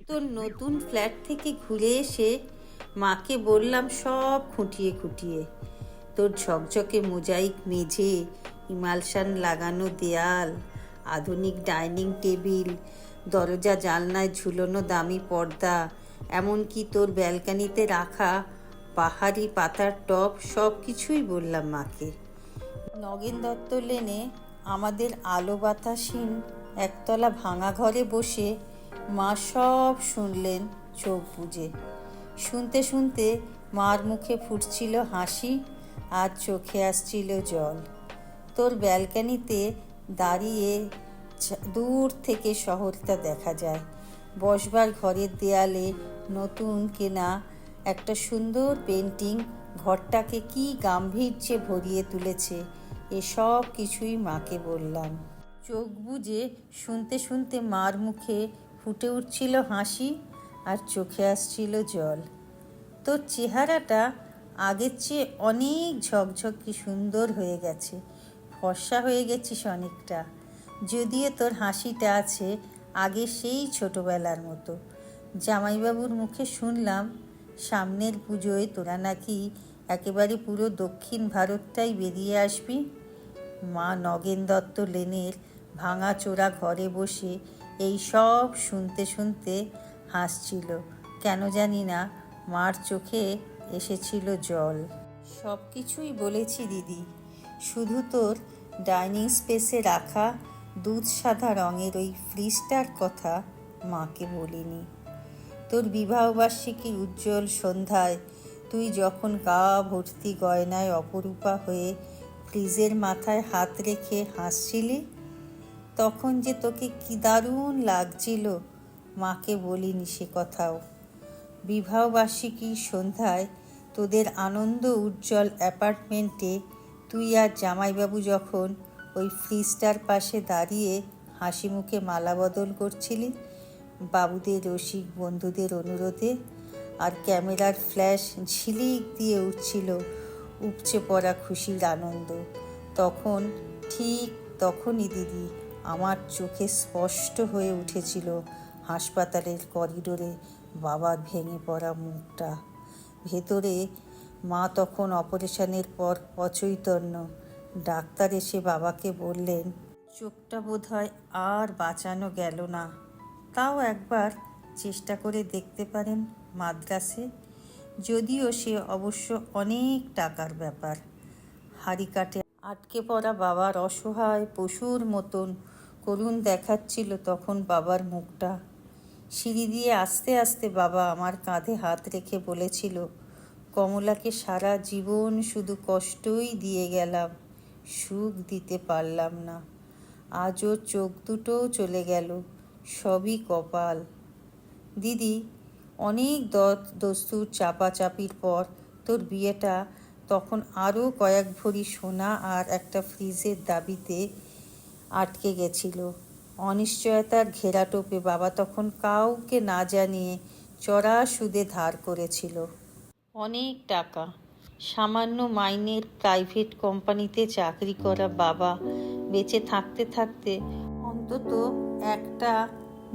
তোর নতুন ফ্ল্যাট থেকে ঘুরে এসে মাকে বললাম সব খুঁটিয়ে খুঁটিয়ে, তোর ঝকঝকে মোজাইক মেঝে, ইমালশান লাগানো দেয়াল, আধুনিক ডাইনিং টেবিল, দরজা জানলায় ঝুলোনো দামি পর্দা, এমনকি তোর ব্যালকানিতে রাখা পাহাড়ি পাতার টব, সব কিছুই বললাম মাকে। নগেন দত্ত লেনে আমাদের আলো বাতাসহীন একতলা ভাঙা ঘরে বসে মা সব শুনলেন চোখ বুজে। শুনতে শুনতে মার মুখে ফুটছিল হাসি আর চোখে আসছিল জল। তোর ব্যালকানিতে দাঁড়িয়ে দূর থেকে শহরটা দেখা যায়। বসবার ঘরের দেয়ালে নতুন কেনা একটা সুন্দর পেন্টিং ঘরটাকে কি গাম্ভীর্যে ভরিয়ে তুলেছে। এসব কিছুই মাকে বললাম। চোখ বুজে শুনতে শুনতে মার মুখে ফুটে উঠছিল হাসি আর চোখে আসছিল জল। তোর চেহারাটা আগের চেয়ে অনেক ঝকঝকে সুন্দর হয়ে গেছে, ফর্সা হয়ে গেছিস অনেকটা। যদিও তোর হাসিটা আছে আগে সেই ছোটোবেলার মতো। জামাইবাবুর মুখে শুনলাম সামনের পুজোয় তোরা নাকি একেবারে পুরো দক্ষিণ ভারতটাই বেরিয়ে আসবি। মা নগেন দত্ত লেনের ভাঙাচোরা ঘরে বসে এই সব শুনতে শুনতে হাসছিল। কেন জানি না মার চোখে এসেছিল জল। সব কিছুই বলেছি দিদি, শুধু তোর ডাইনিং স্পেসে রাখা দুধ সাদা রঙের ওই ফ্রিজটার কথা মাকে বলিনি। তোর বিবাহবার্ষিকীর উজ্জ্বল সন্ধ্যায় তুই যখন গা ভর্তি গয়নায় অপরূপা হয়ে ফ্রিজের মাথায় হাত রেখে হাসছিলি, তখন যে তোকে কি দারুণ লাগছিল মাকে বলিনি সে কথাও। বিবাহবার্ষিকীর সন্ধ্যায় তোদের আনন্দ উজ্জ্বল অ্যাপার্টমেন্টে তুই আর জামাইবাবু যখন ওই ফ্রিজটার পাশে দাঁড়িয়ে হাসি মুখে মালা বদল করছিলি বাবুদের রসিক বন্ধুদের অনুরোধে, আর ক্যামেরার ফ্ল্যাশ ঝিলিক দিয়ে উঠছিল উপচে পড়া খুশির আনন্দ, তখন ঠিক তখনই দিদি আমার চোখে স্পষ্ট হয়ে উঠেছিল হাসপাতালের করিডোরে বাবার ভেঙে পড়া মুখটা। ভেতরে মা তখন অপারেশনের পর অচৈতন্য। ডাক্তার এসে বাবাকে বললেন চোখটা বোধহয় আর বাঁচানো গেল না, তাও একবার চেষ্টা করে দেখতে পারেন মাদ্রাসে। যদিও সে অবশ্য অনেক টাকার ব্যাপার। হাড়িকাঠে আটকে পড়া বাবার অসহায় পশুর মতন করুণ দেখাচ্ছিল তখন বাবার মুখটা। সিঁড়ি দিয়ে আস্তে আস্তে বাবা আমার কাঁধে হাত রেখে বলেছিল, কমলাকে সারা জীবন শুধু কষ্টই দিয়ে গেলাম, সুখ দিতে পারলাম না। আজও চোখ দুটোও চলে গেল, সবই কপাল। দিদি, অনেক দস্তুর চাপাচাপির পর তোর বিয়েটা তখন আরও কয়েক ভরি সোনা আর একটা ফ্রিজের দাবিতে আটকে গেছিল। অনিশ্চয়তার ঘেরাটোপে বাবা তখন কাউকে না জানিয়ে চড়া সুদে ধার করেছিল অনেক টাকা। সামান্য মাইনের প্রাইভেট কোম্পানিতে চাকরি করা বাবা বেঁচে থাকতে থাকতে অন্তত একটা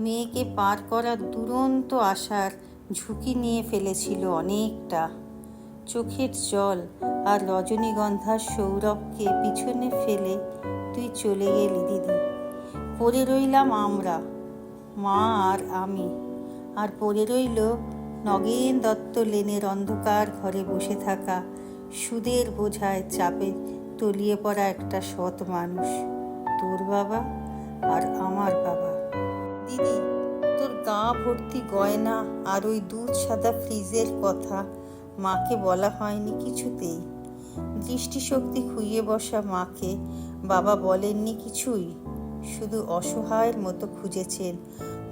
মেয়েকে পার করার দুরন্ত আশার ঝুঁকি নিয়ে ফেলেছিল অনেকটা। চোখের জল আর রজনীগন্ধার সৌরভকে পিছনে ফেলে তুই চলে গেলি দিদি। পড়ে রইলাম আমরা, মা আর আমি, আর পড়ে রইল নগেন দত্ত লেনের অন্ধকার ঘরে বসে থাকা সুদের বোঝায় চাপে তলিয়ে পড়া একটা সৎ মানুষ, তোর বাবা আর আমার বাবা। দিদি, তোর গা ভর্তি গয়না আর ওই দুধ সাদা ফ্রিজের কথা মাকে বলা হয়নি কিছুতেই। দৃষ্টিশক্তি খুইয়ে বসা মাকে বাবা বলেননি কিছুই, শুধু অসহায়ের মতো খুঁজেছেন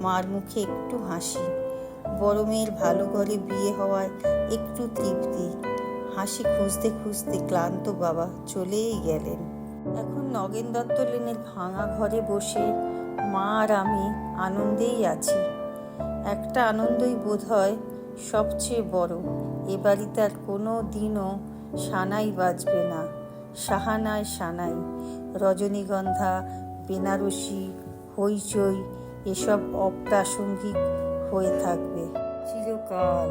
মার মুখে একটু হাসি, বড় মেয়ের ভালো ঘরে বিয়ে হওয়ায় একটু তৃপ্তি। হাসি খুঁজতে খুঁজতে ক্লান্ত বাবা চলেই গেলেন। এখন নগেন দত্ত লেনের ভাঙা ঘরে বসে মা আর আমি আনন্দেই আছি। একটা আনন্দই বোধহয় সবচেয়ে বড়, এ বাড়িতে আর কোনো দিনও সানাই বাজবে না। সাহানায় সানাই, রজনীগন্ধা, বেনারসি, হইচই এসব অপ্রাসঙ্গিক হয়ে থাকবে চিরকাল।